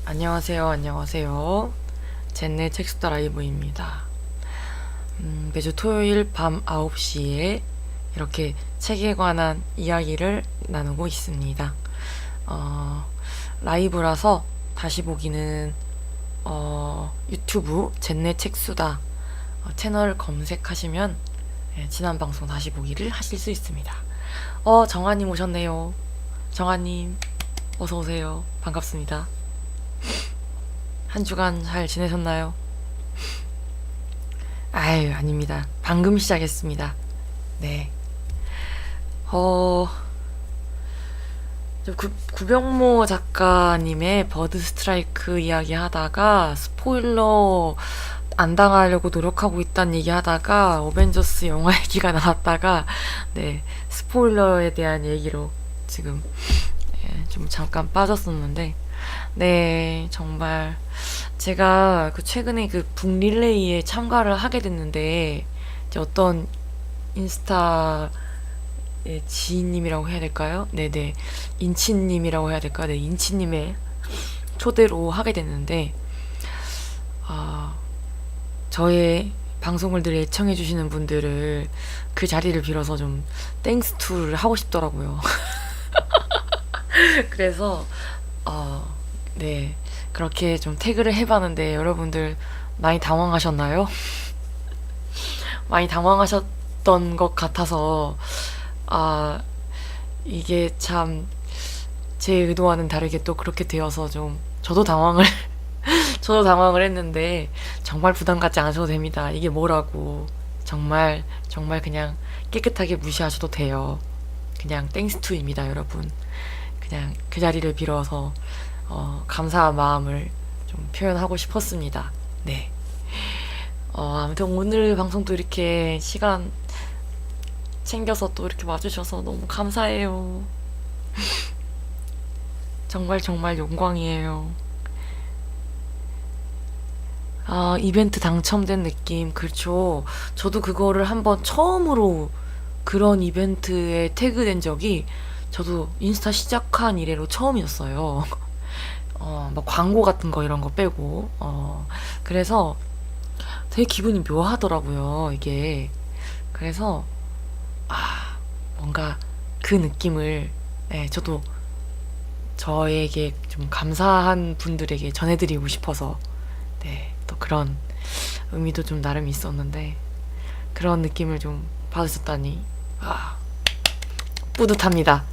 안녕하세요, 안녕하세요. 젠네 책수다 라이브입니다. 매주 토요일 밤 9시에 이렇게 책에 관한 이야기를 나누고 있습니다. 라이브라서 다시 보기는 유튜브 젠네 책수다 채널 검색하시면 지난 방송 다시 보기를 하실 수 있습니다. 정아님 오셨네요. 정아님 어서오세요. 반갑습니다. 한 주간 잘 지내셨나요? 아유, 아닙니다. 방금 시작했습니다. 네. 구병모 작가님의 버드 스트라이크 이야기 하다가 스포일러 안 당하려고 노력하고 있다는 얘기 하다가 어벤져스 영화 얘기가 나왔다가 네, 스포일러에 대한 얘기로 지금 좀 잠깐 빠졌었는데 네, 정말 제가 최근에 북릴레이에 참가를 하게 됐는데 이제 어떤 인스타 지인님이라고 해야 될까요? 네네, 인치님이라고 해야 될까요? 네, 인치님의 초대로 하게 됐는데 저의 방송을 늘 애청해주시는 분들을 그 자리를 빌어서 좀 땡스투를 하고 싶더라고요. 그래서 네, 그렇게 좀 태그를 해봤는데 여러분들 많이 당황하셨나요? 많이 당황하셨던 것 같아서 이게 참 제 의도와는 다르게 또 그렇게 되어서 좀 저도 당황을 저도 당황을 했는데 정말 부담 갖지 않으셔도 됩니다. 이게 뭐라고 정말 정말 그냥 깨끗하게 무시하셔도 돼요. 그냥 땡스투입니다, 여러분. 그냥 그 자리를 빌어서 감사한 마음을 좀 표현하고 싶었습니다. 네. 아무튼 오늘 방송도 이렇게 시간 챙겨서 또 이렇게 와주셔서 너무 감사해요. 정말 정말 영광이에요. 이벤트 당첨된 느낌, 그렇죠. 저도 그거를 한번 처음으로 그런 이벤트에 태그된 적이 저도 인스타 시작한 이래로 처음이었어요. 막 광고 같은 거 이런 거 빼고. 그래서 되게 기분이 묘하더라고요, 이게. 그래서, 뭔가 그 느낌을, 저도 저에게 좀 감사한 분들에게 전해드리고 싶어서, 네, 또 그런 의미도 좀 나름 있었는데, 그런 느낌을 좀 받으셨다니, 뿌듯합니다.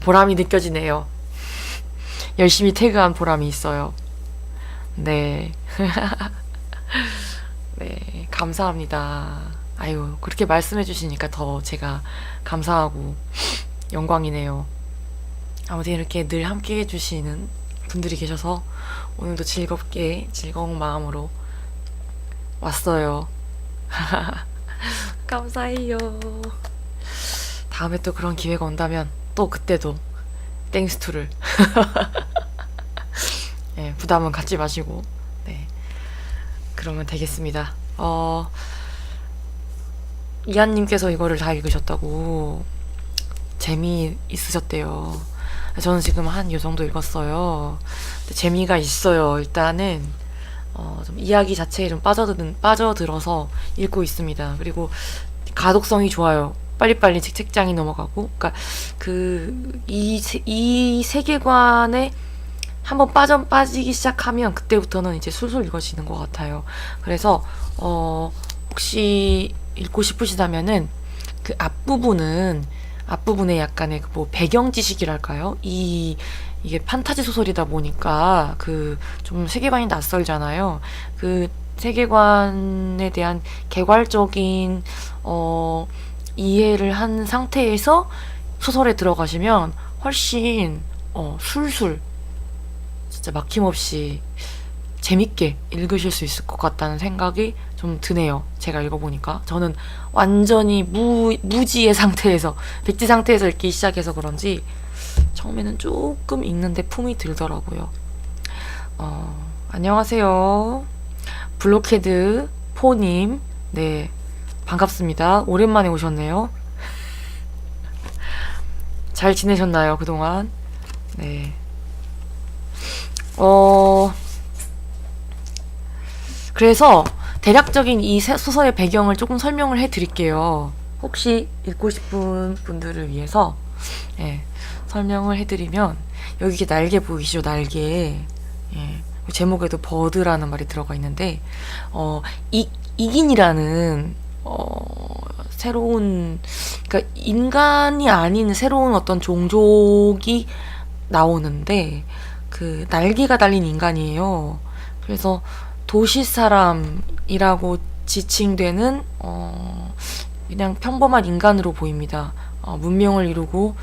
보람이 느껴지네요. 열심히 태그한 보람이 있어요. 네. 네, 감사합니다. 아유, 그렇게 말씀해 주시니까 더 제가 감사하고 영광이네요. 아무튼 이렇게 늘 함께 해주시는 분들이 계셔서 오늘도 즐겁게 즐거운 마음으로 왔어요. 감사해요. 다음에 또 그런 기회가 온다면 또 그때도 땡스투를 네, 부담은 갖지 마시고 네, 그러면 되겠습니다. 이한님께서 이거를 다 읽으셨다고 재미있으셨대요. 저는 지금 한 요 정도 읽었어요. 근데 재미가 있어요. 일단은 좀 이야기 자체에 좀 빠져들어서 읽고 있습니다. 그리고 가독성이 좋아요. 빨리빨리 책장이 넘어가고, 그러니까 이 세계관에 한번 빠지기 시작하면 그때부터는 이제 술술 읽어지는 것 같아요. 그래서 혹시 읽고 싶으시다면은 그 앞부분에 약간의 뭐 배경 지식이랄까요? 이게 판타지 소설이다 보니까 좀 세계관이 낯설잖아요. 그 세계관에 대한 개괄적인 이해를 한 상태에서 소설에 들어가시면 훨씬 술술 진짜 막힘없이 재밌게 읽으실 수 있을 것 같다는 생각이 좀 드네요. 제가 읽어보니까 저는 완전히 무지의 상태에서 백지 상태에서 읽기 시작해서 그런지 처음에는 조금 읽는데 품이 들더라고요. 안녕하세요. 블록헤드 포님. 네, 반갑습니다. 오랜만에 오셨네요. 잘 지내셨나요, 그동안? 네. 그래서 대략적인 이 소설의 배경을 조금 설명을 해드릴게요. 혹시 읽고 싶은 분들을 위해서 예, 설명을 해드리면 여기 이렇게 날개 보이시죠? 날개. 예, 제목에도 버드라는 말이 들어가 있는데 이긴이라는 새로운, 그러니까 인간이 아닌 새로운 어떤 종족이 나오는데 그 날개가 달린 인간이에요. 그래서 도시 사람이라고 지칭되는 그냥 평범한 인간으로 보입니다. 문명을 이루고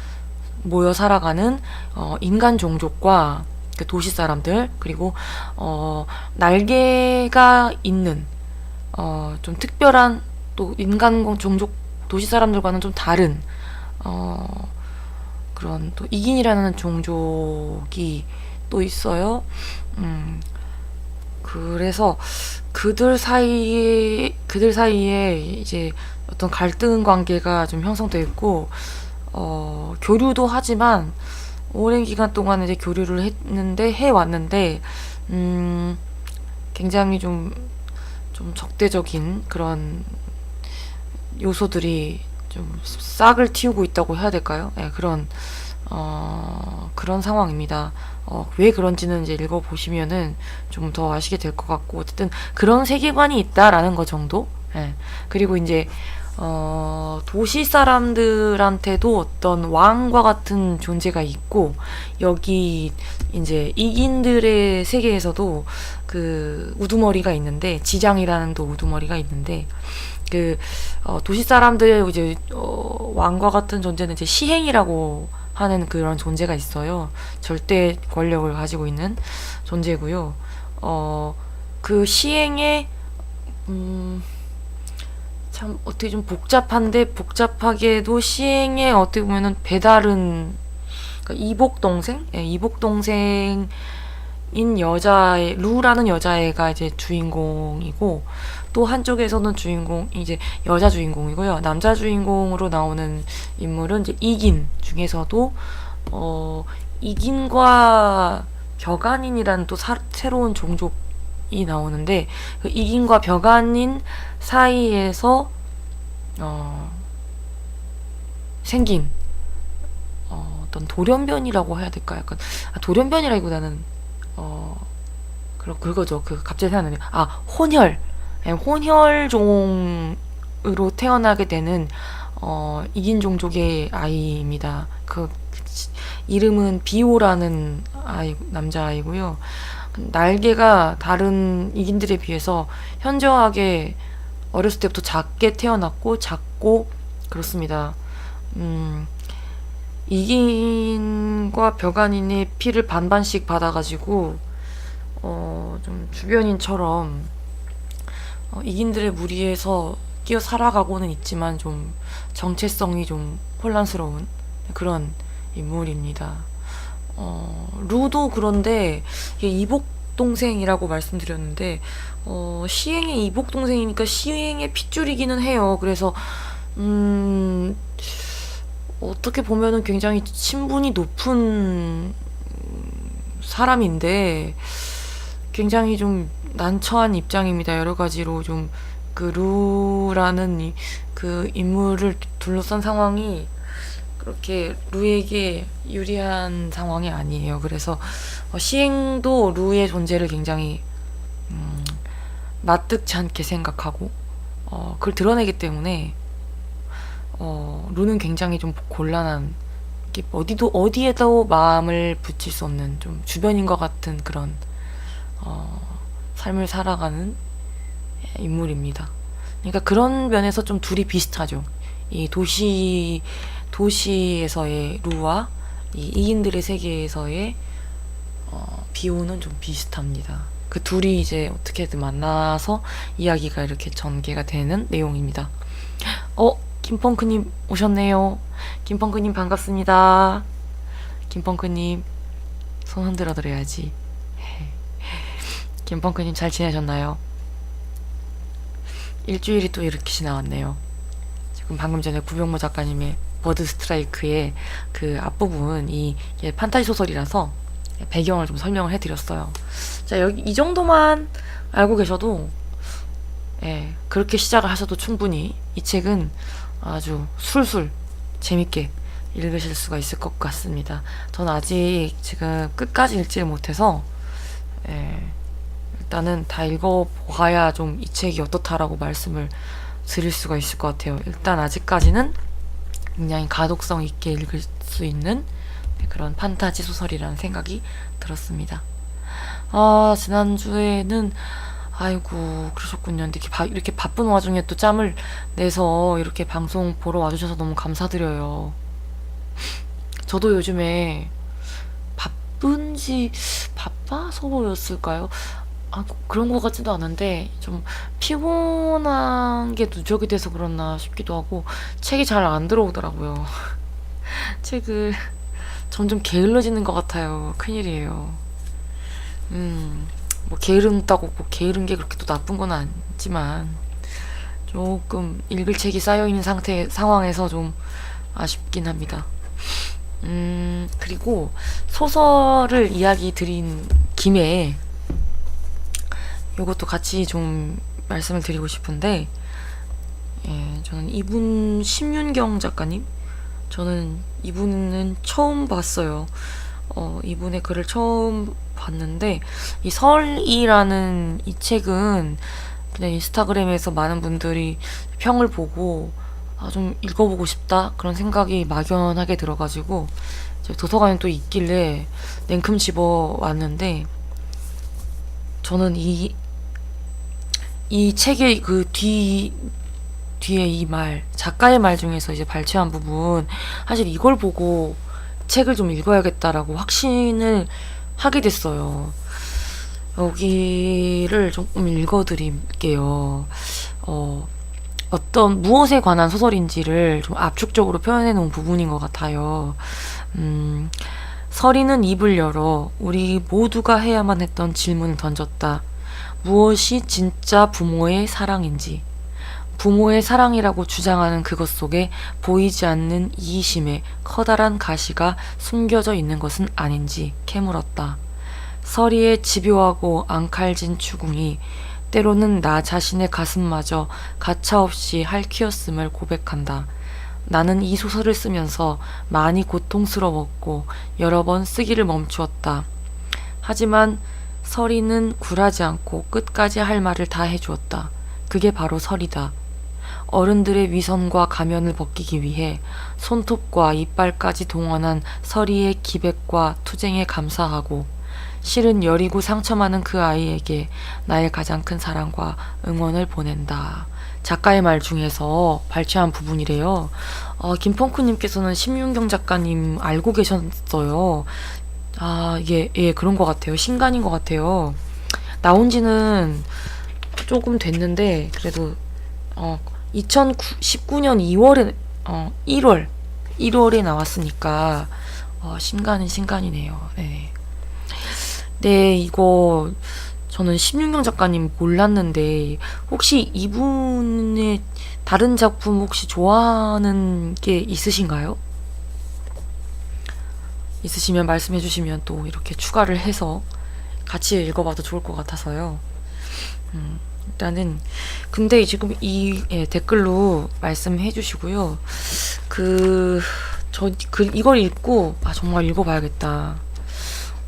모여 살아가는 인간 종족과 그 도시 사람들, 그리고 날개가 있는 좀 특별한 또 인간 종족 도시 사람들과는 좀 다른 그런 또 이긴이라는 종족이 또 있어요. 그래서 그들 사이에 이제 어떤 갈등 관계가 좀 형성되어 있고 교류도 하지만 오랜 기간 동안 이제 교류를 해왔는데 굉장히 좀 적대적인 그런 요소들이 좀 싹을 틔우고 있다고 해야 될까요? 네, 그런 상황입니다. 왜 그런지는 이제 읽어보시면은 좀 더 아시게 될 것 같고, 어쨌든 그런 세계관이 있다라는 거 정도? 네. 그리고 이제, 도시 사람들한테도 어떤 왕과 같은 존재가 있고, 여기 이제 이긴들의 세계에서도 그 우두머리가 있는데, 지장이라는 또 우두머리가 있는데, 도시 사람들 이제 왕과 같은 존재는 이제 시행이라고 하는 그런 존재가 있어요. 절대 권력을 가지고 있는 존재고요. 그 시행에 참 어떻게 좀 복잡하게도 시행에 어떻게 보면은 배다른, 그러니까 이복 동생, 이복 동생인 여자애 루라는 여자애가 이제 주인공이고, 또 한쪽에서는 이제 여자 주인공이고요. 남자 주인공으로 나오는 인물은 이제 이긴 중에서도 이긴과 벽안인이라는 또 새로운 종족이 나오는데, 그 이긴과 벽안인 사이에서 생긴 어떤 돌연변이라고 해야 될까요? 약간 돌연변이라기보다는 그거죠. 갑자기 생각나네요. 혼혈종으로 태어나게 되는 이긴 종족의 아이입니다. 이름은 비오라는 남자아이고요. 날개가 다른 이긴들에 비해서 현저하게 어렸을 때부터 작게 태어났고 작고 그렇습니다. 이긴과 벽안인의 피를 반반씩 받아가지고 좀 주변인처럼 이긴들의 무리에서 끼어 살아가고는 있지만 좀 정체성이 좀 혼란스러운 그런 인물입니다. 루도 그런데 이게 이복 동생이라고 말씀드렸는데 시행의 이복 동생이니까 시행의 핏줄이기는 해요. 그래서 어떻게 보면은 굉장히 친분이 높은 사람인데 굉장히 좀 난처한 입장입니다. 여러 가지로 좀 그 루라는 그 인물을 둘러싼 상황이 그렇게 루에게 유리한 상황이 아니에요. 그래서 시행도 루의 존재를 굉장히 납득치 않게 생각하고 그걸 드러내기 때문에 루는 굉장히 좀 곤란한, 어디에도 마음을 붙일 수 없는 좀 주변인과 같은 그런 삶을 살아가는 인물입니다. 그러니까 그런 면에서 좀 둘이 비슷하죠. 이 도시에서의 루와 이 이인들의 세계에서의 비오는 좀 비슷합니다. 그 둘이 이제 어떻게든 만나서 이야기가 이렇게 전개가 되는 내용입니다. 김펑크님 오셨네요. 김펑크님 반갑습니다. 김펑크님 손 흔들어 드려야지. 김펑크님 잘 지내셨나요? 일주일이 또 이렇게 지나왔네요. 지금 방금 전에 구병모 작가님의 버드 스트라이크의 그 앞부분, 이게 판타지 소설이라서 배경을 좀 설명을 해드렸어요. 자, 여기 이 정도만 알고 계셔도 예, 그렇게 시작을 하셔도 충분히 이 책은 아주 술술 재밌게 읽으실 수가 있을 것 같습니다. 전 아직 지금 끝까지 읽지를 못해서 예, 일단은 다 읽어봐야 좀 이 책이 어떻다라고 말씀을 드릴 수가 있을 것 같아요. 일단 아직까지는 굉장히 가독성 있게 읽을 수 있는 그런 판타지 소설이라는 생각이 들었습니다. 아, 지난주에는 아이고 그러셨군요. 근데 이렇게 바쁜 와중에 또 짬을 내서 이렇게 방송 보러 와주셔서 너무 감사드려요. 저도 요즘에 바쁜지 바빠서였을까요? 아, 그런 것 같지도 않은데 좀 피곤한 게 누적이 돼서 그렇나 싶기도 하고 책이 잘 안 들어오더라고요. 책을 점점 게을러지는 것 같아요. 큰일이에요. 뭐 게으른다고 뭐 게으른 게 그렇게 또 나쁜 건 아니지만 조금 읽을 책이 쌓여 있는 상황에서 좀 아쉽긴 합니다. 그리고 소설을 이야기 드린 김에 이것도 같이 좀 말씀을 드리고 싶은데, 예, 저는 이분 심윤경 작가님, 저는 이분은 처음 봤어요. 이분의 글을 처음 봤는데 이 설이라는 이 책은 그냥 인스타그램에서 많은 분들이 평을 보고 좀 읽어보고 싶다 그런 생각이 막연하게 들어가지고 도서관에 또 있길래 냉큼 집어왔는데, 저는 이 책의 그 뒤에 이 작가의 말 중에서 이제 발췌한 부분, 사실 이걸 보고 책을 좀 읽어야겠다라고 확신을 하게 됐어요. 여기를 조금 읽어드릴게요. 어떤 무엇에 관한 소설인지를 좀 압축적으로 표현해 놓은 부분인 것 같아요. 서리는 입을 열어 우리 모두가 해야만 했던 질문을 던졌다. 무엇이 진짜 부모의 사랑인지. 부모의 사랑이라고 주장하는 그것 속에 보이지 않는 이심의 커다란 가시가 숨겨져 있는 것은 아닌지 캐물었다. 서리의 집요하고 앙칼진 추궁이 때로는 나 자신의 가슴마저 가차없이 핥히었음을 고백한다. 나는 이 소설을 쓰면서 많이 고통스러웠고 여러 번 쓰기를 멈추었다. 하지만 서리는 굴하지 않고 끝까지 할 말을 다 해주었다. 그게 바로 서리다. 어른들의 위선과 가면을 벗기기 위해 손톱과 이빨까지 동원한 서리의 기백과 투쟁에 감사하고, 실은 여리고 상처 많은 그 아이에게 나의 가장 큰 사랑과 응원을 보낸다. 작가의 말 중에서 발췌한 부분이래요. 김펑크님께서는 심윤경 작가님 알고 계셨어요. 이게 예, 그런 것 같아요. 신간인 것 같아요. 나온 지는 조금 됐는데 그래도 2019년 2월에 1월에 나왔으니까 신간은 신간이네요. 네. 네, 이거 저는 심윤경 작가님 몰랐는데 혹시 이분의 다른 작품 혹시 좋아하는 게 있으신가요? 있으시면 말씀해 주시면 또 이렇게 추가를 해서 같이 읽어봐도 좋을 것 같아서요. 일단은 근데 지금 댓글로 말씀해 주시고요. 이걸 읽고 정말 읽어봐야겠다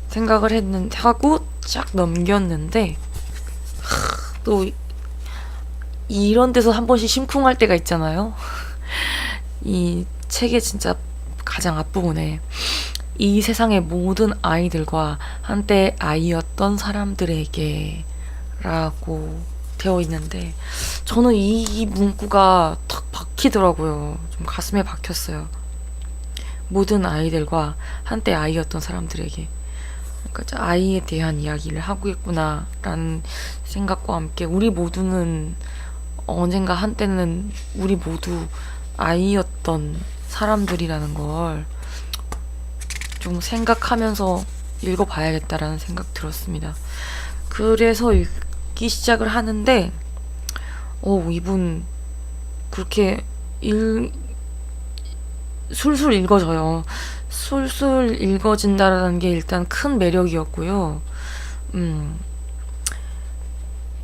생각을 하고 쫙 넘겼는데, 또 이런 데서 한 번씩 심쿵할 때가 있잖아요. 이 책의 진짜 가장 앞부분에 이 세상의 모든 아이들과 한때 아이였던 사람들에게 라고 되어 있는데, 저는 이 문구가 탁 박히더라고요. 좀 가슴에 박혔어요. 모든 아이들과 한때 아이였던 사람들에게. 그러니까 아이에 대한 이야기를 하고 있구나 라는 생각과 함께, 우리 모두는 언젠가 한때는 우리 모두 아이였던 사람들이라는 걸 좀 생각하면서 읽어봐야겠다라는 생각 들었습니다. 그래서 읽기 시작을 하는데 이분 그렇게 술술 읽어져요. 술술 읽어진다라는 게 일단 큰 매력이었고요.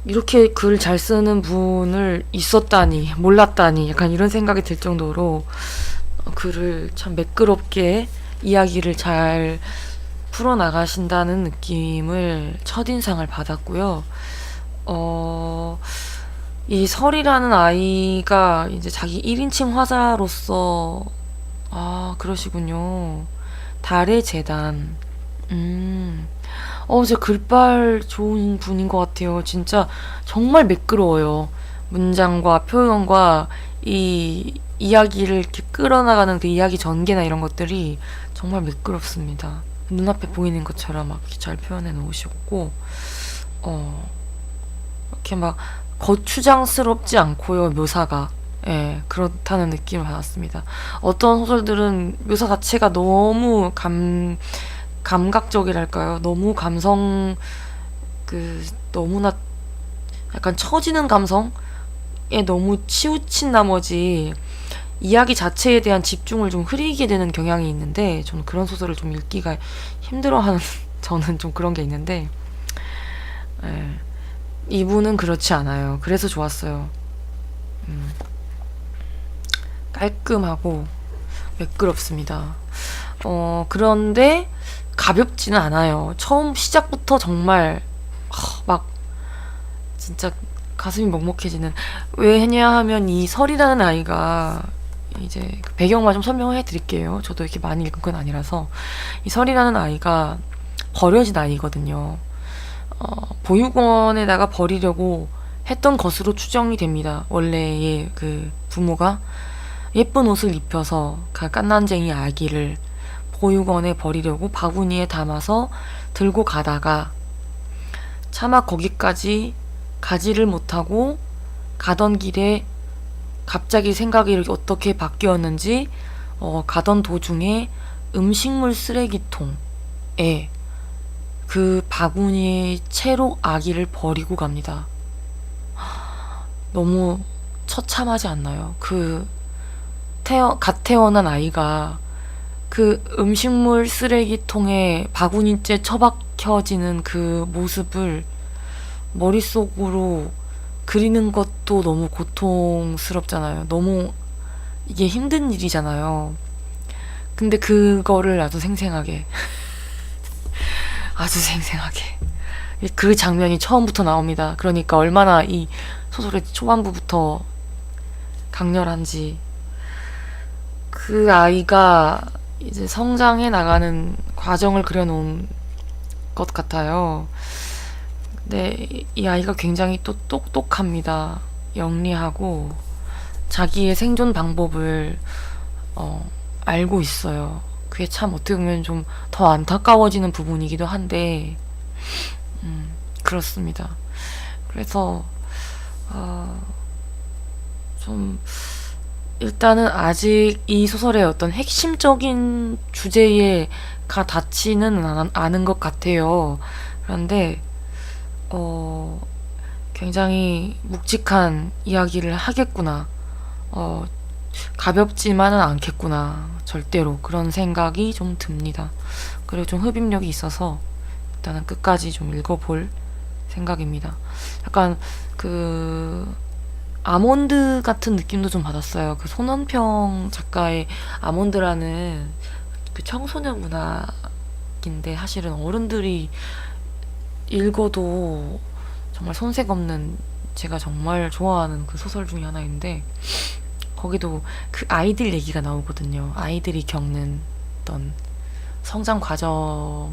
이렇게 글 잘 쓰는 분을 있었다니, 몰랐다니, 약간 이런 생각이 들 정도로 글을 참 매끄럽게 이야기를 잘 풀어나가신다는 느낌을 첫인상을 받았고요. 어, 이 설이라는 아이가 이제 자기 1인칭 화자로서, 아, 그러시군요. 달의 재단. 음. 진짜 글빨 좋은 분인 것 같아요. 진짜 정말 매끄러워요. 문장과 표현과 이 이야기를 이렇게 끌어나가는 그 이야기 전개나 이런 것들이 정말 매끄럽습니다. 눈앞에 보이는 것처럼 막 이렇게 잘 표현해 놓으셨고, 어, 이렇게 막 거추장스럽지 않고요, 묘사가. 예, 그렇다는 느낌을 받았습니다. 어떤 소설들은 묘사 자체가 너무 감각적이랄까요? 너무 너무나 약간 처지는 감성에 너무 치우친 나머지 이야기 자체에 대한 집중을 좀 흐리게 되는 경향이 있는데, 저는 그런 소설을 좀 읽기가 힘들어하는, 저는 좀 그런 게 있는데, 예, 이분은 그렇지 않아요. 그래서 좋았어요. 음, 깔끔하고 매끄럽습니다. 그런데 가볍지는 않아요. 처음 시작부터 정말 막 진짜 가슴이 먹먹해지는. 왜 했냐 하면 이 설이라는 아이가 이제 그 배경만 좀 설명을 해드릴게요. 저도 이렇게 많이 읽은 건 아니라서. 이 설이라는 아이가 버려진 아이거든요. 보육원에다가 버리려고 했던 것으로 추정이 됩니다. 원래의 그 부모가 예쁜 옷을 입혀서 그 갓난쟁이 아기를 보육원에 버리려고 바구니에 담아서 들고 가다가 차마 거기까지 가지를 못하고 가던 길에 갑자기 생각이 이렇게 어떻게 바뀌었는지 가던 도중에 음식물 쓰레기통에 그 바구니에 채로 아기를 버리고 갑니다. 너무 처참하지 않나요? 갓 태어난 아이가 그 음식물 쓰레기통에 바구니째 처박혀지는 그 모습을 머릿속으로 그리는 것도 너무 고통스럽잖아요. 너무 이게 힘든 일이잖아요. 근데 그거를 아주 생생하게 아주 생생하게 그 장면이 처음부터 나옵니다. 그러니까 얼마나 이 소설의 초반부부터 강렬한지. 그 아이가 이제 성장해 나가는 과정을 그려놓은 것 같아요. 근데 이 아이가 굉장히 또 똑똑합니다. 영리하고 자기의 생존 방법을 알고 있어요. 그게 참 어떻게 보면 좀 더 안타까워지는 부분이기도 한데, 그렇습니다. 그래서 좀 일단은 아직 이 소설의 어떤 핵심적인 주제에 닿지는 않은 것 같아요. 그런데 굉장히 묵직한 이야기를 하겠구나. 가볍지만은 않겠구나. 절대로 그런 생각이 좀 듭니다. 그리고 좀 흡입력이 있어서 일단은 끝까지 좀 읽어볼 생각입니다. 약간 그 아몬드 같은 느낌도 좀 받았어요. 그 손원평 작가의 아몬드라는 그 청소년 문학인데 사실은 어른들이 읽어도 정말 손색 없는, 제가 정말 좋아하는 그 소설 중에 하나인데, 거기도 그 아이들 얘기가 나오거든요. 아이들이 겪는 어떤 성장 과정과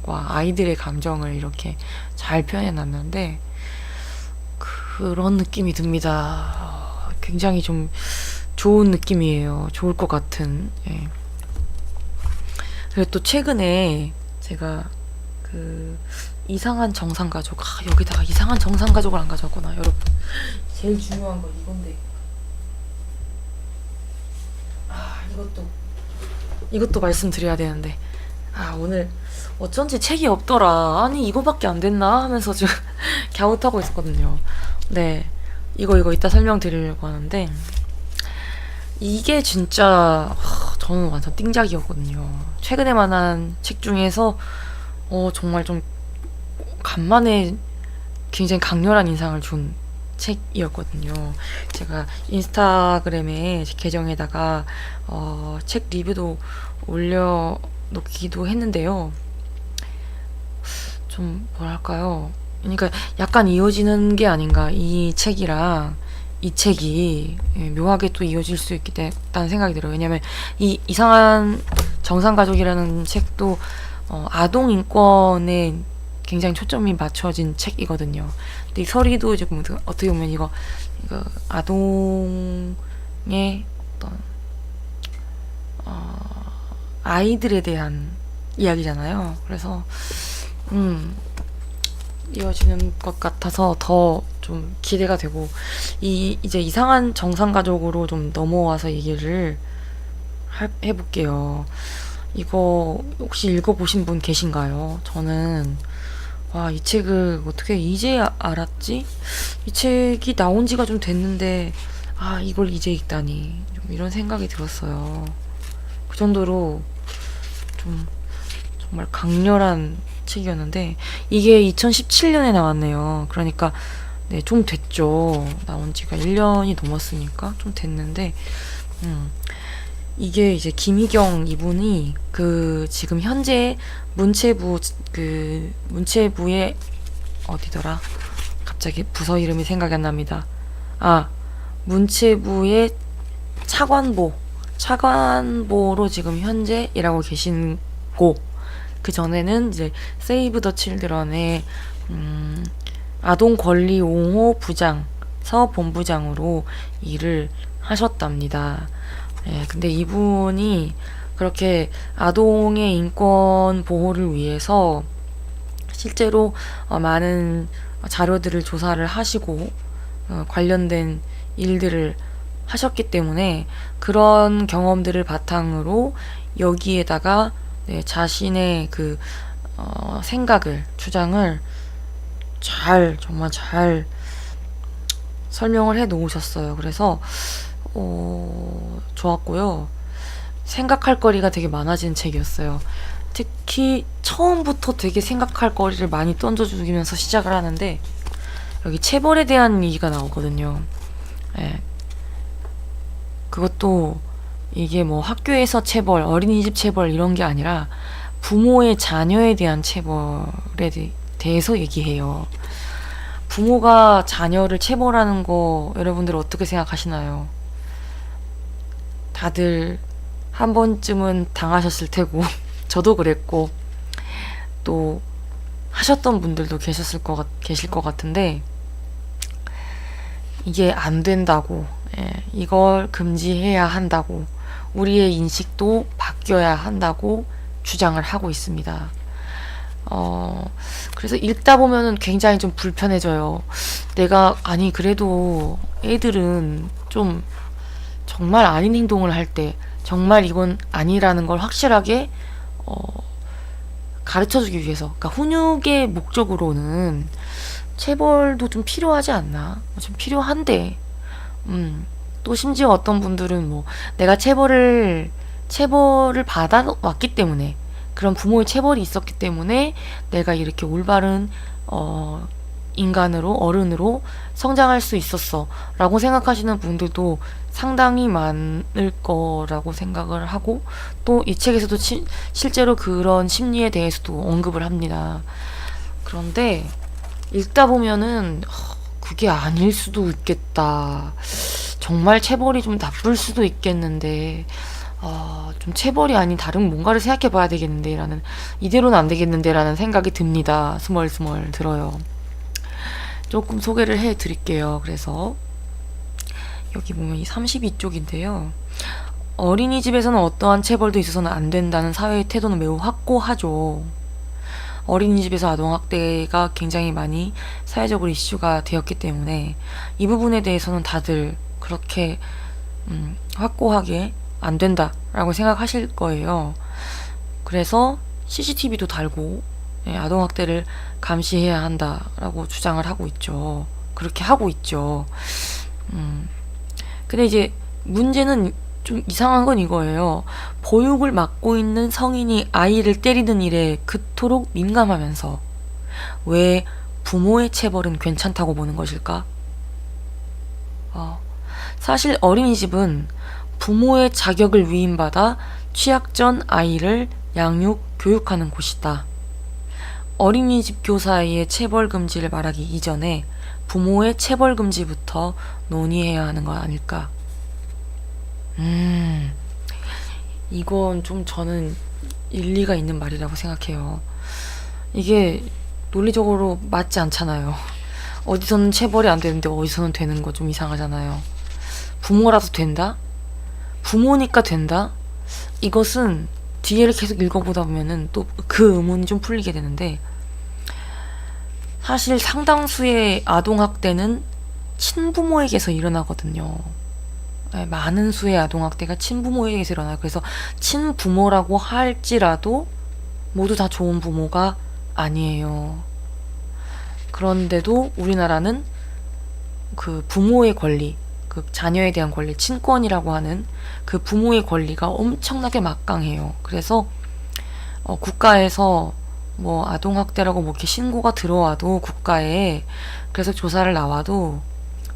아이들의 감정을 이렇게 잘 표현해 놨는데 그런 느낌이 듭니다. 굉장히 좀 좋은 느낌이에요. 좋을 것 같은. 예. 그리고 또 최근에 제가 그 이상한 정상가족, 여기다가 이상한 정상가족을 안 가져왔구나. 여러분, 제일 중요한 건 이건데, 이것도 말씀드려야 되는데, 오늘 어쩐지 책이 없더라. 아니 이거밖에 안 됐나 하면서 지금 갸웃하고 있었거든요. 네, 이거 이따 설명드리려고 하는데, 이게 진짜 저는 완전 띵작이었거든요. 최근에 만난 책 중에서 정말 좀 간만에 굉장히 강렬한 인상을 준 책이었거든요. 제가 인스타그램에 제 계정에다가 책 리뷰도 올려놓기도 했는데요. 좀 뭐랄까요? 그러니까 약간 이어지는 게 아닌가, 이 책이랑 이 책이 묘하게 또 이어질 수 있겠다는 생각이 들어요. 왜냐면 이 이상한 정상가족이라는 책도 아동 인권에 굉장히 초점이 맞춰진 책이거든요. 근데 이 서리도 지금 어떻게 보면 이거 아동의 어떤 아이들에 대한 이야기잖아요. 그래서 이어지는 것 같아서 더 좀 기대가 되고, 이제 이상한 정상가족으로 좀 넘어와서 얘기를 해볼게요. 이거 혹시 읽어보신 분 계신가요? 저는 와, 이 책을 어떻게 이제 알았지? 이 책이 나온 지가 좀 됐는데 이걸 이제 읽다니, 좀 이런 생각이 들었어요. 그 정도로 좀 정말 강렬한 책이었는데, 이게 2017년에 나왔네요. 그러니까 네, 좀 됐죠. 나온 지가 1년이 넘었으니까 좀 됐는데, 이게 이제 김희경 이분이 지금 현재 문체부의 어디더라? 갑자기 부서 이름이 생각이 안 납니다. 문체부의 차관보로 지금 현재 일하고 계신고, 그 전에는 이제 세이브 더 칠드런의 아동 권리 옹호 부장서 본부장으로 일을 하셨답니다. 근데 이분이 그렇게 아동의 인권 보호를 위해서 실제로 많은 자료들을 조사를 하시고 관련된 일들을 하셨기 때문에, 그런 경험들을 바탕으로 여기에다가 자신의 생각을, 주장을 정말 잘 설명을 해 놓으셨어요. 그래서 좋았고요. 생각할 거리가 되게 많아진 책이었어요. 특히 처음부터 되게 생각할 거리를 많이 던져주면서 시작을 하는데, 여기 체벌에 대한 얘기가 나오거든요. 그것도 이게 뭐 학교에서 체벌, 어린이집 체벌 이런 게 아니라 부모의 자녀에 대한 체벌에 대해서 얘기해요. 부모가 자녀를 체벌하는 거 여러분들 어떻게 생각하시나요? 다들 한 번쯤은 당하셨을 테고 저도 그랬고, 또 하셨던 분들도 계실 것 같은데, 이게 안 된다고, 이걸 금지해야 한다고, 우리의 인식도 바뀌어야 한다고 주장을 하고 있습니다. 그래서 읽다 보면은 굉장히 좀 불편해져요. 그래도 애들은 좀 정말 아닌 행동을 할 때, 정말 이건 아니라는 걸 확실하게 가르쳐주기 위해서, 그러니까 훈육의 목적으로는 체벌도 좀 필요하지 않나? 좀 필요한데, 또 심지어 어떤 분들은 내가 체벌을 받아왔기 때문에, 그런 부모의 체벌이 있었기 때문에 내가 이렇게 올바른 인간으로, 어른으로 성장할 수 있었어 라고 생각하시는 분들도 상당히 많을 거라고 생각을 하고, 또 이 책에서도 실제로 그런 심리에 대해서도 언급을 합니다. 그런데 읽다 보면은 그게 아닐 수도 있겠다, 정말 체벌이 좀 나쁠 수도 있겠는데, 좀 체벌이 아닌 다른 뭔가를 생각해 봐야 되겠는데 이대로는 안 되겠는데 라는 생각이 듭니다. 스멀스멀 들어요. 조금 소개를 해 드릴게요. 그래서 여기 보면 이 32쪽인데요. 어린이집에서는 어떠한 체벌도 있어서는 안 된다는 사회의 태도는 매우 확고하죠. 어린이집에서 아동학대가 굉장히 많이 사회적으로 이슈가 되었기 때문에 이 부분에 대해서는 다들 그렇게 확고하게 안 된다라고 생각하실 거예요. 그래서 CCTV도 달고 아동학대를 감시해야 한다라고 주장을 하고 있죠. 그렇게 하고 있죠. 근데 이제 문제는 좀 이상한 건 이거예요. 보육을 맡고 있는 성인이 아이를 때리는 일에 그토록 민감하면서 왜 부모의 체벌은 괜찮다고 보는 것일까? 사실 어린이집은 부모의 자격을 위임받아 취약전 아이를 양육, 교육하는 곳이다. 어린이집 교사의 체벌 금지를 말하기 이전에 부모의 체벌 금지부터 논의해야 하는 거 아닐까? 이건 좀 저는 일리가 있는 말이라고 생각해요. 이게 논리적으로 맞지 않잖아요. 어디서는 체벌이 안 되는데 어디서는 되는 거 좀 이상하잖아요. 부모라도 된다? 부모니까 된다? 이것은 뒤에를 계속 읽어보다 보면은 또 그 의문이 좀 풀리게 되는데, 사실 상당수의 아동학대는 친부모에게서 일어나거든요. 네, 많은 수의 아동학대가 친부모에게서 일어나요. 그래서 친부모라고 할지라도 모두 다 좋은 부모가 아니에요. 그런데도 우리나라는 그 부모의 권리, 그 자녀에 대한 권리, 친권이라고 하는 그 부모의 권리가 엄청나게 막강해요. 그래서 국가에서 뭐 아동학대라고 뭐 이렇게 신고가 들어와도 국가에, 그래서 조사를 나와도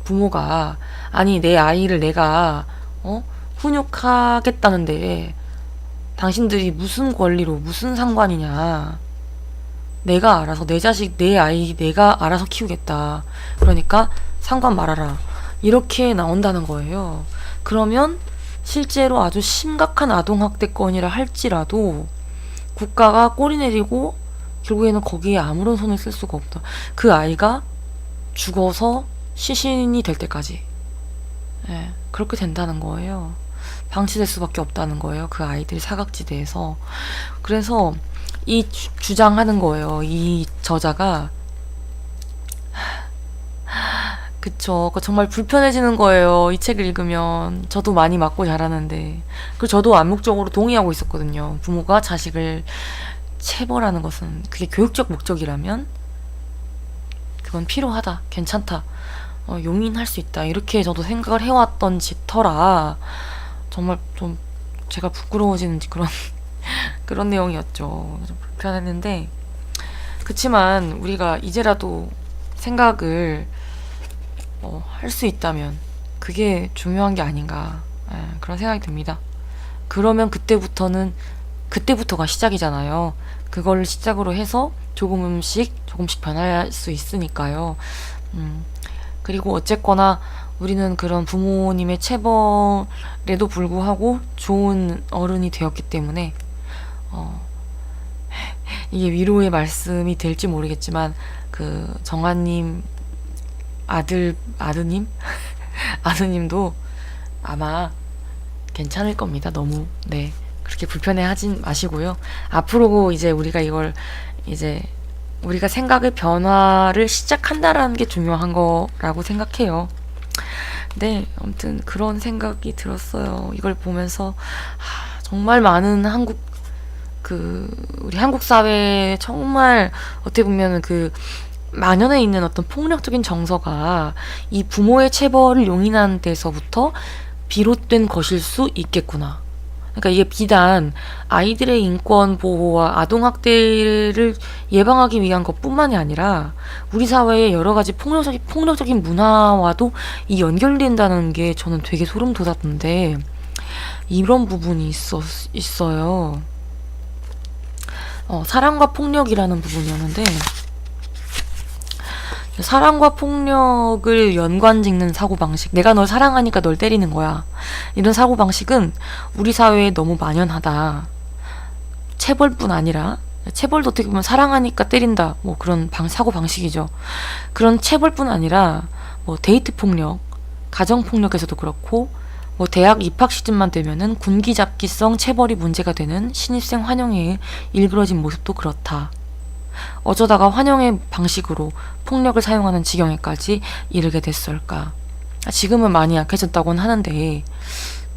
부모가 아니 내 아이를 내가 훈육하겠다는데 당신들이 무슨 권리로 무슨 상관이냐, 내가 알아서 내 자식 내 아이 내가 알아서 키우겠다, 그러니까 상관 말아라, 이렇게 나온다는 거예요. 그러면 실제로 아주 심각한 아동학대건이라 할지라도 국가가 꼬리 내리고 결국에는 거기에 아무런 손을 쓸 수가 없다. 그 아이가 죽어서 시신이 될 때까지, 예, 그렇게 된다는 거예요. 방치될 수밖에 없다는 거예요. 그 아이들이 사각지대에서. 그래서 이 주장하는 거예요. 이 저자가. 그쵸. 정말 불편해지는 거예요. 이 책을 읽으면. 저도 많이 맞고 자라는데. 그리고 저도 암묵적으로 동의하고 있었거든요. 부모가 자식을 체벌하는 것은, 그게 교육적 목적이라면 그건 필요하다, 괜찮다, 용인할 수 있다, 이렇게 저도 생각을 해왔던 지터라 정말 좀 제가 부끄러워지는 그런 내용이었죠. 좀 불편했는데, 그치만 우리가 이제라도 생각을 할 수 있다면 그게 중요한 게 아닌가, 그런 생각이 듭니다. 그러면 그때부터가 시작이잖아요. 그걸 시작으로 해서 조금씩 변할 수 있으니까요. 그리고 어쨌거나 우리는 그런 부모님의 체벌에도 불구하고 좋은 어른이 되었기 때문에 이게 위로의 말씀이 될지 모르겠지만, 그 정아님 아드님 아드님도 아마 괜찮을 겁니다. 너무 그렇게 불편해하진 마시고요. 앞으로 이제 우리가 생각의 변화를 시작한다라는 게 중요한 거라고 생각해요. 네, 아무튼 그런 생각이 들었어요. 이걸 보면서 정말 많은 우리 한국 사회에 정말 어떻게 보면 그 만연해 있는 어떤 폭력적인 정서가 이 부모의 체벌을 용인하는 데서부터 비롯된 것일 수 있겠구나. 그러니까 이게 비단 아이들의 인권 보호와 아동학대를 예방하기 위한 것뿐만이 아니라 우리 사회의 여러 가지 폭력적인 문화와도 이 연결된다는 게 저는 되게 소름 돋았는데, 이런 부분이 있어요. 사랑과 폭력이라는 부분이었는데, 사랑과 폭력을 연관짓는 사고방식, 내가 널 사랑하니까 널 때리는 거야, 이런 사고방식은 우리 사회에 너무 만연하다. 체벌뿐 아니라, 체벌도 어떻게 보면 사랑하니까 때린다, 뭐 그런 사고방식이죠. 그런 체벌뿐 아니라 뭐 데이트 폭력, 가정 폭력에서도 그렇고, 뭐 대학 입학 시즌만 되면은 군기잡기성 체벌이 문제가 되는 신입생 환영회에 일그러진 모습도 그렇다. 어쩌다가 환영의 방식으로 폭력을 사용하는 지경에까지 이르게 됐을까. 지금은 많이 약해졌다고는 하는데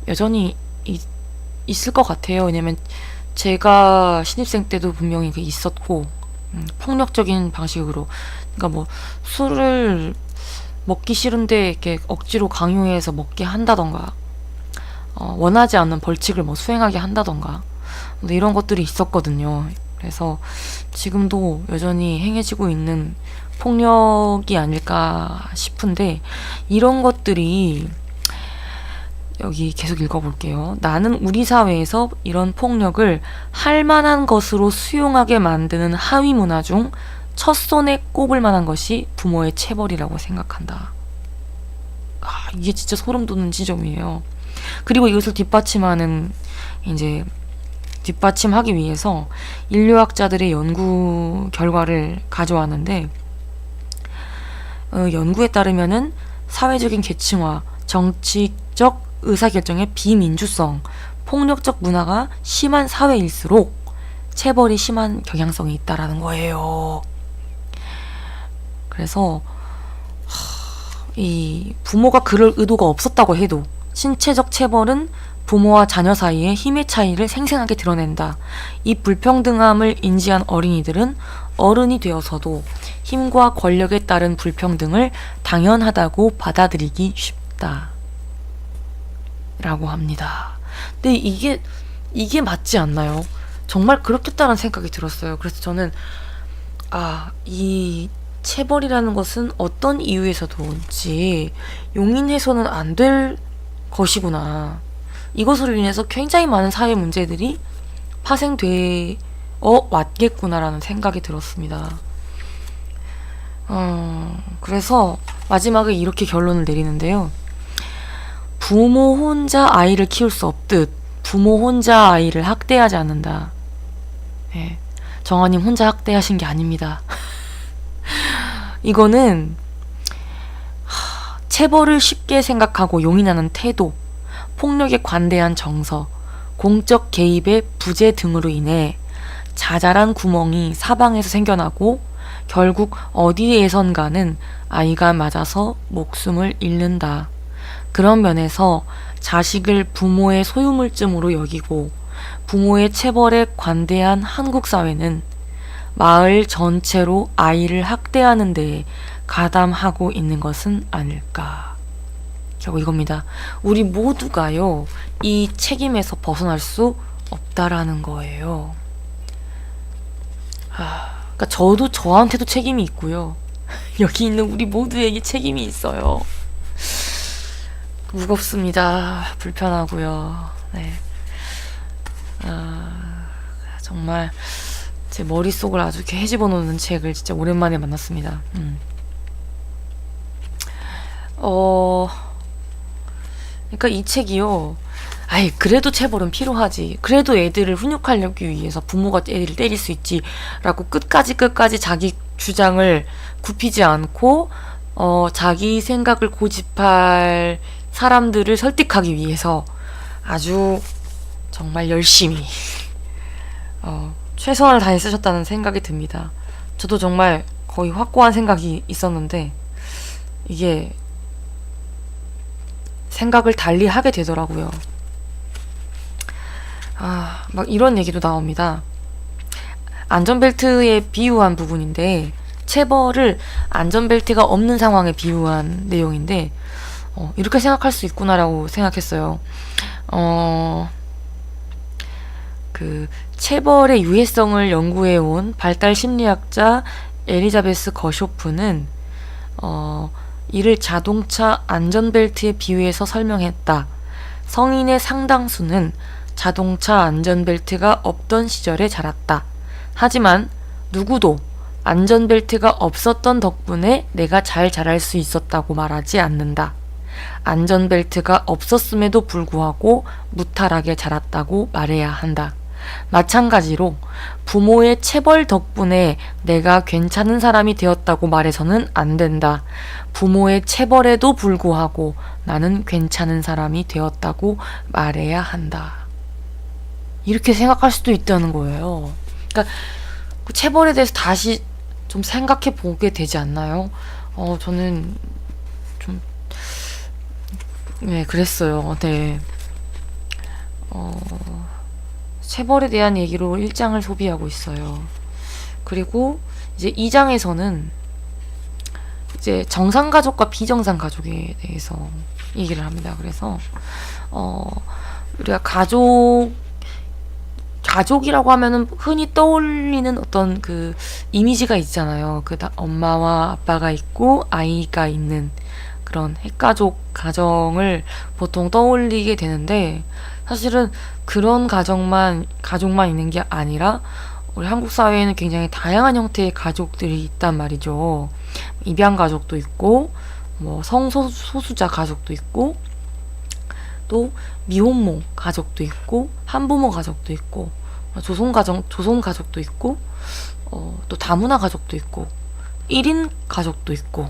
여전히 있을 것 같아요. 왜냐면 제가 신입생 때도 분명히 있었고, 폭력적인 방식으로, 그러니까 뭐 술을 먹기 싫은데 이렇게 억지로 강요해서 먹게 한다던가, 원하지 않는 벌칙을 뭐 수행하게 한다던가, 이런 것들이 있었거든요. 그래서 지금도 여전히 행해지고 있는 폭력이 아닐까 싶은데, 이런 것들이 여기 계속 읽어볼게요. 나는 우리 사회에서 이런 폭력을 할 만한 것으로 수용하게 만드는 하위 문화 중 첫손에 꼽을 만한 것이 부모의 체벌이라고 생각한다. 이게 진짜 소름 돋는 지점이에요. 그리고 이것을 뒷받침하기 위해서 인류학자들의 연구 결과를 가져왔는데, 연구에 따르면은 사회적인 계층화, 정치적 의사결정의 비민주성, 폭력적 문화가 심한 사회일수록 체벌이 심한 경향성이 있다라는 거예요. 그래서 이 부모가 그럴 의도가 없었다고 해도 신체적 체벌은 부모와 자녀 사이의 힘의 차이를 생생하게 드러낸다. 이 불평등함을 인지한 어린이들은 어른이 되어서도 힘과 권력에 따른 불평등을 당연하다고 받아들이기 쉽다. 라고 합니다. 근데 이게 맞지 않나요? 정말 그렇겠다는 생각이 들었어요. 그래서 저는 이 체벌이라는 것은 어떤 이유에서도 온지 용인해서는 안 될 것이구나. 이것으로 인해서 굉장히 많은 사회 문제들이 파생되어 왔겠구나라는 생각이 들었습니다. 그래서 마지막에 이렇게 결론을 내리는데요. 부모 혼자 아이를 키울 수 없듯 부모 혼자 아이를 학대하지 않는다. 네, 정아님 혼자 학대하신 게 아닙니다. 이거는 체벌을 쉽게 생각하고 용인하는 태도, 폭력에 관대한 정서, 공적 개입의 부재 등으로 인해 자잘한 구멍이 사방에서 생겨나고 결국 어디에선가는 아이가 맞아서 목숨을 잃는다. 그런 면에서 자식을 부모의 소유물쯤으로 여기고 부모의 체벌에 관대한 한국 사회는 마을 전체로 아이를 학대하는 데에 가담하고 있는 것은 아닐까. 결국 이겁니다. 우리 모두가요, 이 책임에서 벗어날 수 없다라는 거예요. 그러니까 저한테도 책임이 있고요. 여기 있는 우리 모두에게 책임이 있어요. 무겁습니다. 불편하고요. 네. 정말 제 머릿속을 아주 이렇게 헤집어 놓는 책을 진짜 오랜만에 만났습니다. 그러니까 이 책이요. 그래도 체벌은 필요하지. 그래도 애들을 훈육하려기 위해서 부모가 애들을 때릴 수 있지. 라고 끝까지 자기 주장을 굽히지 않고, 자기 생각을 고집할 사람들을 설득하기 위해서 아주 정말 열심히, 최선을 다해 쓰셨다는 생각이 듭니다. 저도 정말 거의 확고한 생각이 있었는데, 이게 생각을 달리 하게 되더라고요. 막 이런 얘기도 나옵니다. 안전벨트에 비유한 부분인데, 체벌을 안전벨트가 없는 상황에 비유한 내용인데, 이렇게 생각할 수 있구나라고 생각했어요. 그 체벌의 유해성을 연구해온 발달 심리학자 엘리자베스 거쇼프는 이를 자동차 안전벨트에 비유해서 설명했다. 성인의 상당수는 자동차 안전벨트가 없던 시절에 자랐다. 하지만 누구도 안전벨트가 없었던 덕분에 내가 잘 자랄 수 있었다고 말하지 않는다. 안전벨트가 없었음에도 불구하고 무탈하게 자랐다고 말해야 한다. 마찬가지로 부모의 체벌 덕분에 내가 괜찮은 사람이 되었다고 말해서는 안 된다. 부모의 체벌에도 불구하고 나는 괜찮은 사람이 되었다고 말해야 한다. 이렇게 생각할 수도 있다는 거예요. 그러니까 그 체벌에 대해서 다시 좀 생각해 보게 되지 않나요? 저는 좀 그랬어요. 네. 체벌에 대한 얘기로 1장을 소비하고 있어요. 그리고 이제 2장에서는 이제 정상가족과 비정상가족에 대해서 얘기를 합니다. 그래서 우리가 가족이라고 하면은 흔히 떠올리는 어떤 그 이미지가 있잖아요. 엄마와 아빠가 있고 아이가 있는 그런 핵가족 가정을 보통 떠올리게 되는데, 사실은 그런 가족만 있는 게 아니라 우리 한국 사회에는 굉장히 다양한 형태의 가족들이 있단 말이죠. 입양 가족도 있고, 뭐 성소수자 가족도 있고, 또 미혼모 가족도 있고, 한부모 가족도 있고, 조son 가족도 있고, 또 다문화 가족도 있고, 1인 가족도 있고,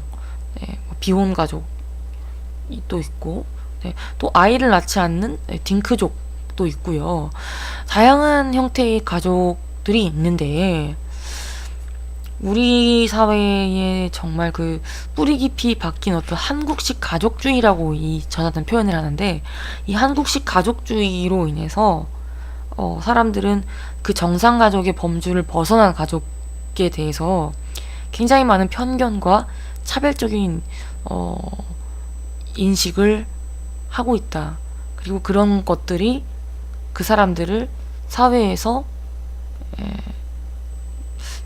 네, 비혼 가족도 있고, 네, 또 아이를 낳지 않는 딩크족도 있고요. 다양한 형태의 가족들이 있는데, 우리 사회에 정말 그 뿌리 깊이 박힌 어떤 한국식 가족주의라고 이 저자들은 표현을 하는데, 이 한국식 가족주의로 인해서 사람들은 그 정상 가족의 범주를 벗어난 가족에 대해서 굉장히 많은 편견과 차별적인 인식을 하고 있다. 그리고 그런 것들이 그 사람들을 사회에서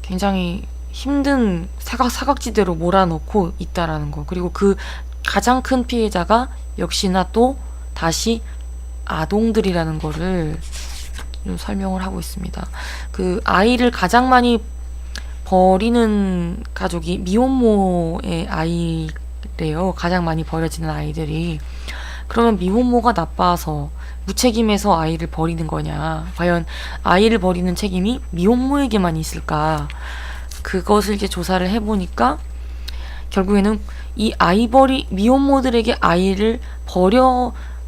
굉장히 힘든 사각지대로 몰아넣고 있다라는 거. 그리고 그 가장 큰 피해자가 역시나 또 다시 아동들이라는 거를 설명을 하고 있습니다. 그 아이를 가장 많이 버리는 가족이 미혼모의 아이래요. 가장 많이 버려지는 아이들이. 그러면 미혼모가 나빠서 무책임해서 아이를 버리는 거냐? 과연 아이를 버리는 책임이 미혼모에게만 있을까? 그것을 이제 조사를 해보니까 결국에는 이 미혼모들에게 아이를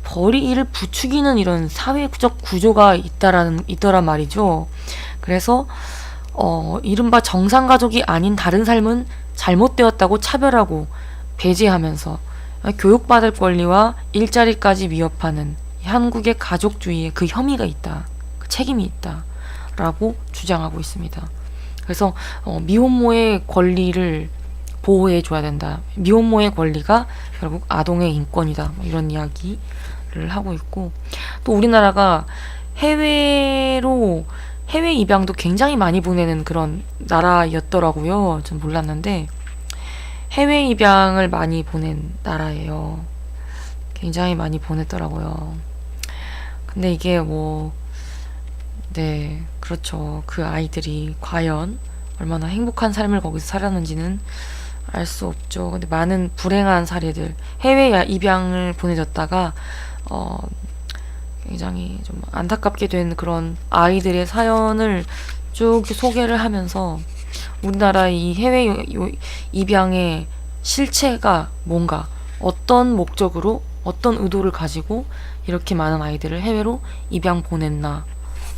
버리기를 부추기는 이런 사회적 구조가 있더란 말이죠. 그래서 이른바 정상가족이 아닌 다른 삶은 잘못되었다고 차별하고 배제하면서 교육받을 권리와 일자리까지 위협하는 한국의 가족주의에 그 혐의가 있다. 그 책임이 있다. 라고 주장하고 있습니다. 그래서 미혼모의 권리를 보호해줘야 된다. 미혼모의 권리가 결국 아동의 인권이다. 이런 이야기를 하고 있고, 또 우리나라가 해외 입양도 굉장히 많이 보내는 그런 나라였더라고요. 전 몰랐는데 해외 입양을 많이 보낸 나라예요. 굉장히 많이 보냈더라고요. 근데 이게 네, 그렇죠. 그 아이들이 과연 얼마나 행복한 삶을 거기서 살았는지는 알 수 없죠. 근데 많은 불행한 사례들, 해외 입양을 보내졌다가 굉장히 좀 안타깝게 된 그런 아이들의 사연을 쭉 소개를 하면서 우리나라의 이 해외 입양의 실체가 뭔가, 어떤 목적으로, 어떤 의도를 가지고 이렇게 많은 아이들을 해외로 입양 보냈나,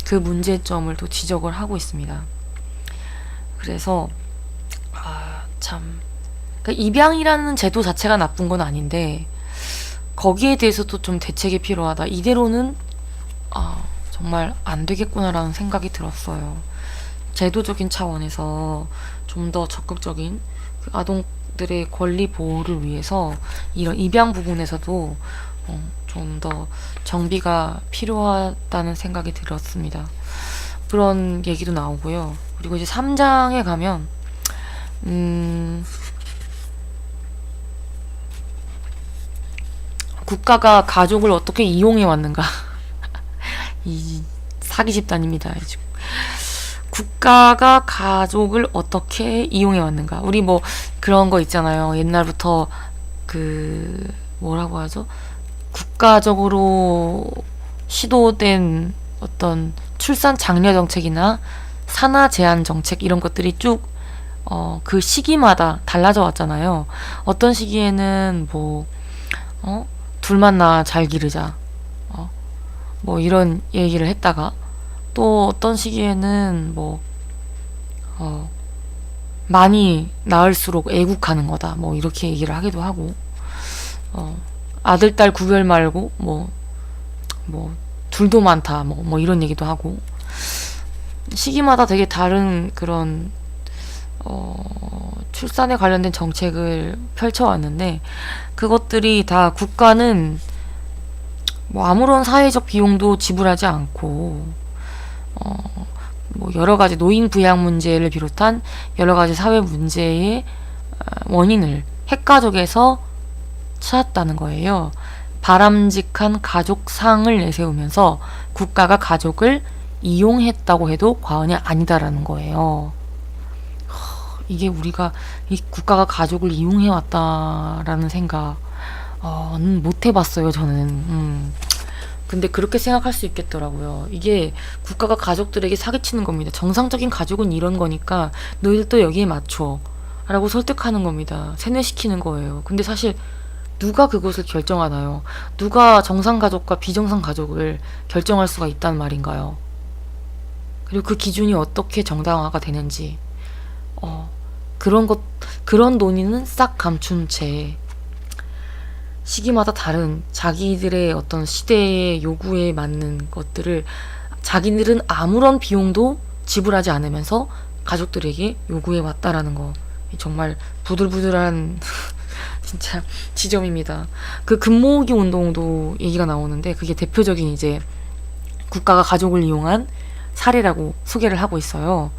그 문제점을 또 지적을 하고 있습니다. 그래서 그러니까 입양이라는 제도 자체가 나쁜 건 아닌데 거기에 대해서도 좀 대책이 필요하다. 이대로는 정말 안 되겠구나라는 생각이 들었어요. 제도적인 차원에서 좀 더 적극적인 그 아동들의 권리 보호를 위해서 이런 입양 부분에서도 좀 더 정비가 필요하다는 생각이 들었습니다. 그런 얘기도 나오고요. 그리고 이제 3장에 가면 국가가 가족을 어떻게 이용해 왔는가. 이 사기 집단입니다. 지금. 국가가 가족을 어떻게 이용해 왔는가. 우리 그런 거 있잖아요. 옛날부터 뭐라고 하죠? 국가적으로 시도된 어떤 출산 장려 정책이나 산하 제한 정책, 이런 것들이 쭉 그 시기마다 달라져 왔잖아요. 어떤 시기에는 둘만 낳아 잘 기르자, 이런 얘기를 했다가, 또 어떤 시기에는 많이 낳을수록 애국하는 거다, 이렇게 얘기를 하기도 하고, 아들 딸 구별 말고 둘도 많다, 이런 얘기도 하고, 시기마다 되게 다른 그런 출산에 관련된 정책을 펼쳐왔는데, 그것들이 다 국가는 아무런 사회적 비용도 지불하지 않고 뭐 여러 가지 노인 부양 문제를 비롯한 여러 가지 사회 문제의 원인을 핵가족에서 찾았다는 거예요. 바람직한 가족상을 내세우면서 국가가 가족을 이용했다고 해도 과언이 아니다라는 거예요. 이게 우리가 이 국가가 가족을 이용해왔다라는 생각은 못 해봤어요, 저는. 근데 그렇게 생각할 수 있겠더라고요. 이게 국가가 가족들에게 사기치는 겁니다. 정상적인 가족은 이런 거니까 너희들도 여기에 맞춰 라고 설득하는 겁니다. 세뇌시키는 거예요. 근데 사실 누가 그것을 결정하나요? 누가 정상 가족과 비정상 가족을 결정할 수가 있단 말인가요? 그리고 그 기준이 어떻게 정당화가 되는지 그런 논의는 싹 감춘 채 시기마다 다른 자기들의 어떤 시대의 요구에 맞는 것들을 자기들은 아무런 비용도 지불하지 않으면서 가족들에게 요구해 왔다라는 거, 정말 부들부들한 진짜 지점입니다. 그 금모으기 운동도 얘기가 나오는데 그게 대표적인 이제 국가가 가족을 이용한 사례라고 소개를 하고 있어요.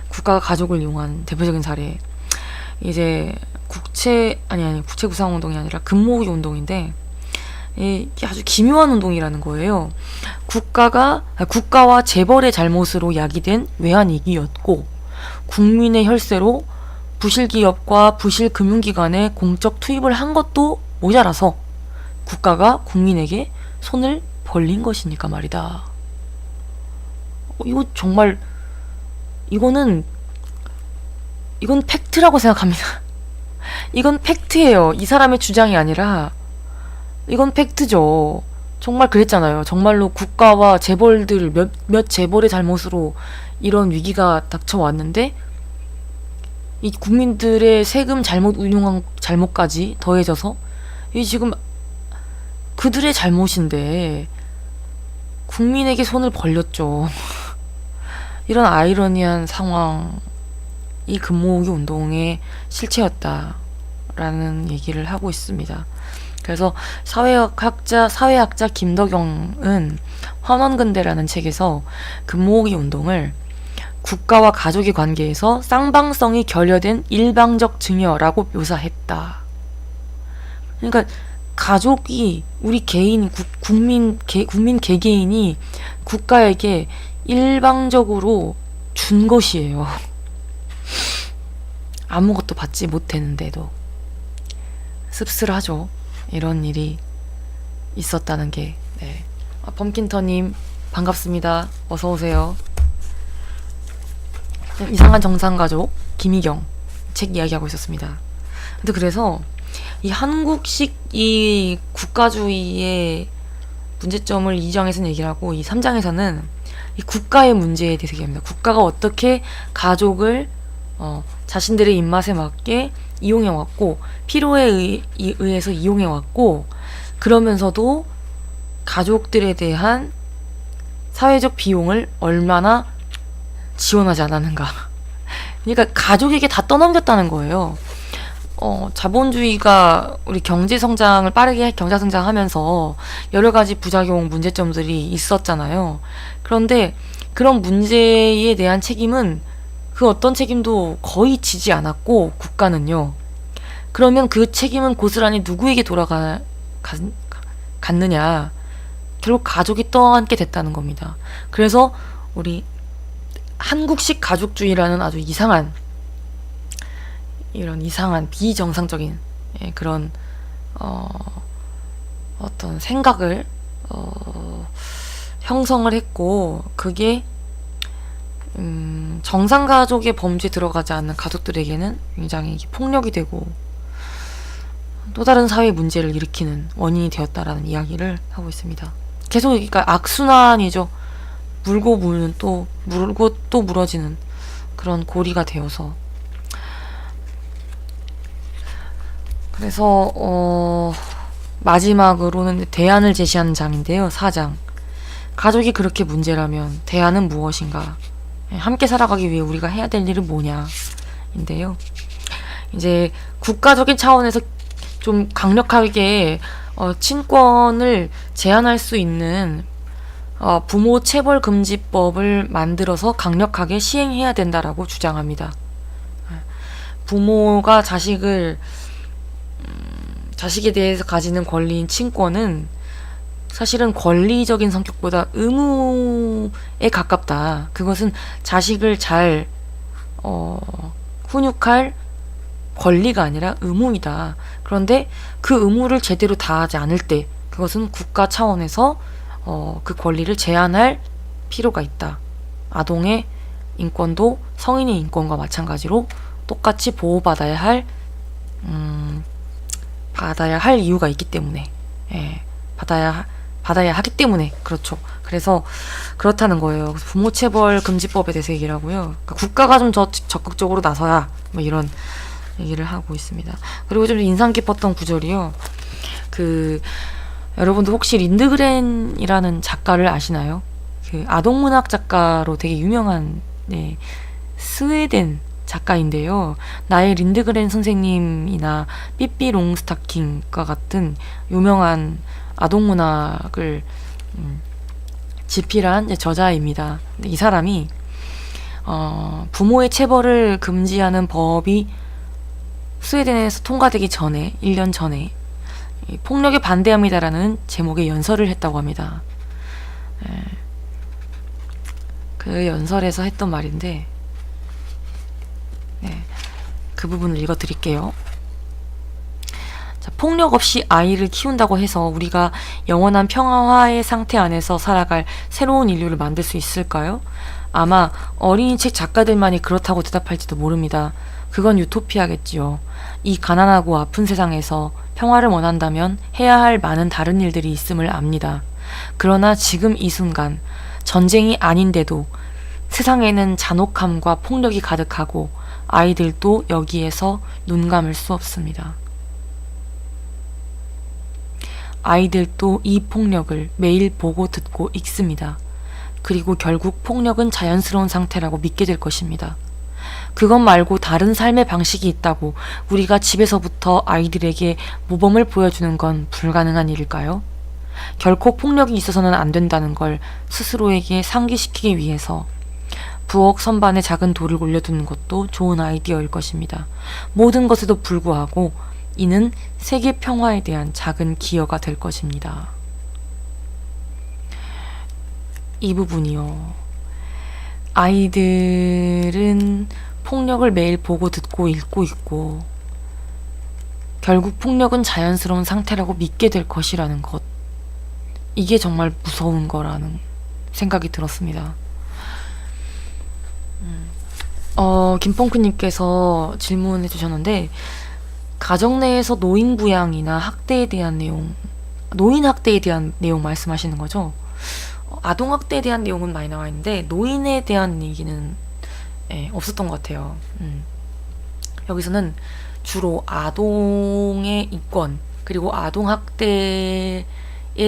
국가가 가족을 이용한 대표적인 사례, 이제 국채 구상 운동이 아니라 금모으기 운동인데 이게 아주 기묘한 운동이라는 거예요. 국가와 재벌의 잘못으로 야기된 외환위기였고 국민의 혈세로 부실 기업과 부실 금융기관에 공적 투입을 한 것도 모자라서 국가가 국민에게 손을 벌린 것이니까 말이다. 이거 정말 이건 팩트라고 생각합니다. 이건 팩트예요. 이 사람의 주장이 아니라 이건 팩트죠. 정말 그랬잖아요. 정말로 국가와 재벌들 몇 재벌의 잘못으로 이런 위기가 닥쳐왔는데 이 국민들의 세금 잘못 운용한 잘못까지 더해져서 이 지금 그들의 잘못인데 국민에게 손을 벌렸죠. 이런 아이러니한 상황이 금모으기 운동의 실체였다라는 얘기를 하고 있습니다. 그래서 사회학자 김덕영은 환원근대라는 책에서 금모으기 운동을 국가와 가족의 관계에서 쌍방성이 결여된 일방적 증여라고 묘사했다. 그러니까 가족이 우리 개인 국민 개개인이 국가에게 일방적으로 준 것이에요. 아무것도 받지 못했는데도. 씁쓸하죠. 이런 일이 있었다는 게. 네. 범킨터님 반갑습니다. 어서 오세요. 이상한 정상가족 김희경 책 이야기하고 있었습니다. 근데 그래서 이 한국식 이 국가주의의 문제점을 2장에서는 얘기를 하고 이 3장에서는 이 국가의 문제에 대해서 얘기합니다. 국가가 어떻게 가족을 자신들의 입맛에 맞게 이용해왔고 필요에 의해서 이용해왔고 그러면서도 가족들에 대한 사회적 비용을 얼마나 지원하지 않았는가. 그러니까 가족에게 다 떠넘겼다는 거예요. 자본주의가 우리 빠르게 경제 성장하면서 여러 가지 부작용, 문제점들이 있었잖아요. 그런데 그런 문제에 대한 책임은 그 어떤 책임도 거의 지지 않았고 국가는요. 그러면 그 책임은 고스란히 누구에게 갔느냐. 결국 가족이 떠안게 됐다는 겁니다. 그래서 우리 한국식 가족주의라는 아주 이상한 비정상적인 그런 어떤 생각을 형성을 했고 그게 정상가족의 범죄에 들어가지 않는 가족들에게는 굉장히 폭력이 되고 또 다른 사회 문제를 일으키는 원인이 되었다라는 이야기를 하고 있습니다. 계속 그러니까 악순환이죠. 물고 또 물어지는 그런 고리가 되어서. 그래서 마지막으로는 대안을 제시하는 장인데요. 4장. 가족이 그렇게 문제라면 대안은 무엇인가? 함께 살아가기 위해 우리가 해야 될 일은 뭐냐? 인데요. 이제 국가적인 차원에서 좀 강력하게 친권을 제한할 수 있는 부모 체벌 금지법을 만들어서 강력하게 시행해야 된다라고 주장합니다. 부모가 자식에 대해서 가지는 권리인 친권은 사실은 권리적인 성격보다 의무에 가깝다. 그것은 자식을 잘 훈육할 권리가 아니라 의무이다. 그런데 그 의무를 제대로 다하지 않을 때 그것은 국가 차원에서 그 권리를 제한할 필요가 있다. 아동의 인권도 성인의 인권과 마찬가지로 똑같이 보호받아야 할 이유가 있기 때문에, 받아야 하기 때문에, 그렇죠. 그래서 그렇다는 거예요. 부모 체벌 금지법에 대해서 얘기를 하고요. 그러니까 국가가 좀 더 적극적으로 나서야 뭐 이런 얘기를 하고 있습니다. 그리고 좀 인상 깊었던 구절이요. 여러분도 혹시 린드그렌이라는 작가를 아시나요? 아동문학 작가로 되게 유명한 스웨덴 작가인데요. 나의 린드그렌 선생님이나 삐삐 롱스타킹과 같은 유명한 아동문학을 집필한 저자입니다. 이 사람이 부모의 체벌을 금지하는 법이 스웨덴에서 통과되기 전에 1년 전에 폭력에 반대합니다라는 제목의 연설을 했다고 합니다. 그 연설에서 했던 말인데 그 부분을 읽어드릴게요. 자, 폭력 없이 아이를 키운다고 해서 우리가 영원한 평화의 상태 안에서 살아갈 새로운 인류를 만들 수 있을까요? 아마 어린이 책 작가들만이 그렇다고 대답할지도 모릅니다. 그건 유토피아겠지요. 이 가난하고 아픈 세상에서 평화를 원한다면 해야 할 많은 다른 일들이 있음을 압니다. 그러나 지금 이 순간 전쟁이 아닌데도 세상에는 잔혹함과 폭력이 가득하고 아이들도 여기에서 눈 감을 수 없습니다. 아이들도 이 폭력을 매일 보고 듣고 읽습니다. 그리고 결국 폭력은 자연스러운 상태라고 믿게 될 것입니다. 그것 말고 다른 삶의 방식이 있다고 우리가 집에서부터 아이들에게 모범을 보여주는 건 불가능한 일일까요? 결코 폭력이 있어서는 안 된다는 걸 스스로에게 상기시키기 위해서 부엌 선반에 작은 돌을 올려두는 것도 좋은 아이디어일 것입니다. 모든 것에도 불구하고 이는 세계 평화에 대한 작은 기여가 될 것입니다. 이 부분이요. 아이들은 폭력을 매일 보고 듣고 읽고 있고 결국 폭력은 자연스러운 상태라고 믿게 될 것이라는 것. 이게 정말 무서운 거라는 생각이 들었습니다. 김펑크님께서 질문해 주셨는데 가정 내에서 노인 부양이나 학대에 대한 내용, 노인 학대에 대한 내용 말씀하시는 거죠? 아동 학대에 대한 내용은 많이 나와 있는데 노인에 대한 얘기는 없었던 것 같아요. 여기서는 주로 아동의 인권 그리고 아동 학대에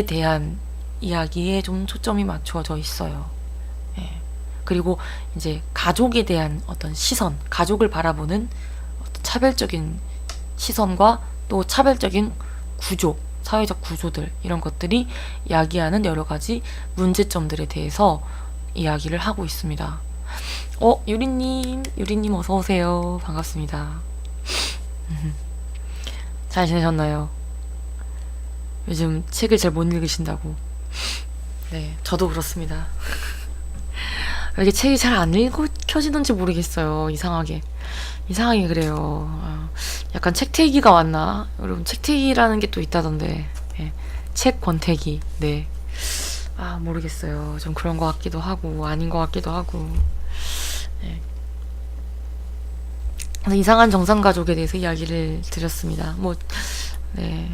대한 이야기에 좀 초점이 맞춰져 있어요. 그리고 이제 가족에 대한 어떤 시선, 가족을 바라보는 어떤 차별적인 시선과 또 차별적인 구조, 사회적 구조들 이런 것들이 야기하는 여러 가지 문제점들에 대해서 이야기를 하고 있습니다. 유리님 어서 오세요. 반갑습니다. 잘 지내셨나요? 요즘 책을 잘 못 읽으신다고. 네, 저도 그렇습니다. 왜 이렇게 책이 잘 안 읽혀지는지 모르겠어요. 이상하게 그래요. 약간 책태기가 왔나? 여러분 책태기라는 게 또 있다던데. 책 권태기. 네. 모르겠어요. 좀 그런 것 같기도 하고 아닌 것 같기도 하고. 그래서 이상한 정상가족에 대해서 이야기를 드렸습니다. 네.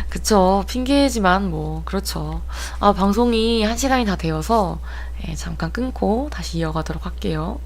그쵸. 핑계지만 그렇죠. 방송이 1시간이 다 되어서 잠깐 끊고 다시 이어가도록 할게요.